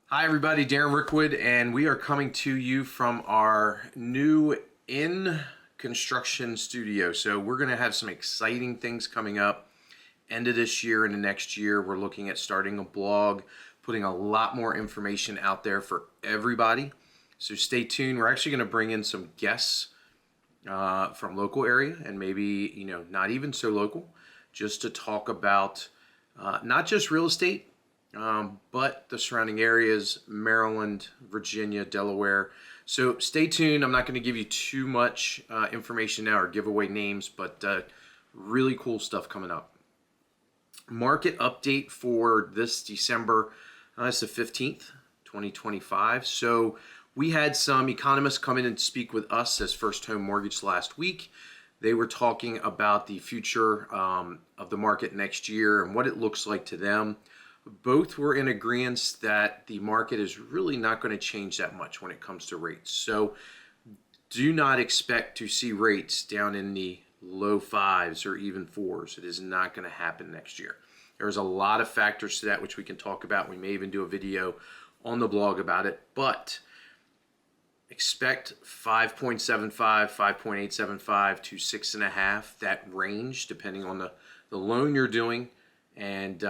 Hi everybody, Darren Rookwood, and we are coming to you from our new in-construction studio. So we're going to have some exciting things coming up end of this year and the next year. We're looking at starting a blog, putting a lot more information out there for everybody. So stay tuned. We're actually going to bring in some guests from local area and maybe, not even so local, just to talk about not just real estate, but the surrounding areas, Maryland, Virginia, Delaware. So stay tuned. I'm not going to give you too much information now or give away names, but really cool stuff coming up. Market update for this December, it's the 15th, 2025. So we had some economists come in and speak with us as First Home Mortgage last week. They were talking about the future of the market next year and what it looks like to them. Both were in agreement that the market is really not going to change that much when it comes to rates. So do not expect to see rates down in the low fives or even fours. It is not going to happen next year. There's a lot of factors to that which we can talk about. We may even do a video on the blog about it, but expect 5.75, 5.875 to 6.5, that range, depending on the loan you're doing and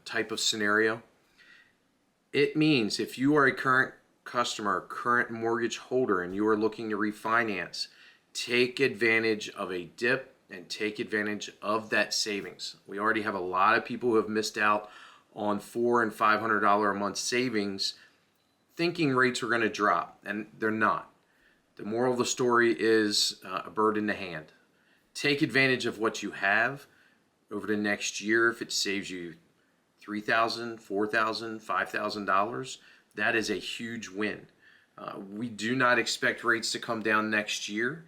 type of scenario. It means if you are a current customer, current mortgage holder, and you are looking to refinance, take advantage of a dip and take advantage of that savings. We already have a lot of people who have missed out on $400 and $500 a month savings thinking rates were going to drop, and they're not. The moral of the story is a bird in the hand. Take advantage of what you have over the next year. If it saves you $3,000, $4,000, $5,000, that is a huge win. We do not expect rates to come down next year.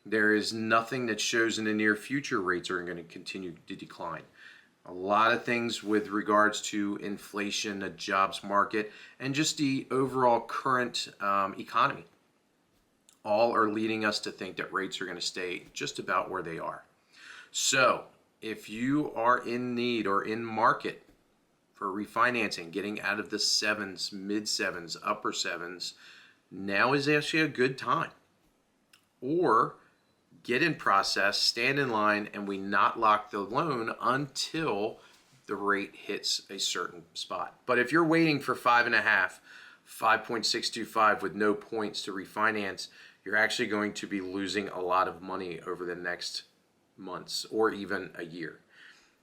There is nothing that shows in the near future rates are going to continue to decline. A lot of things with regards to inflation, the jobs market, and just the overall current economy all are leading us to think that rates are going to stay just about where they are. So if you are in need or in market for refinancing, getting out of the sevens, mid sevens, upper sevens, now is actually a good time. Or get in process, stand in line, and we not lock the loan until the rate hits a certain spot. But if you're waiting for 5.5, 5.625 with no points to refinance, you're actually going to be losing a lot of money over the next months or even a year.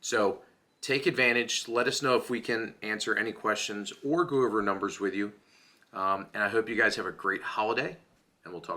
So take advantage. Let us know if we can answer any questions or go over numbers with you. And I hope you guys have a great holiday, and we'll talk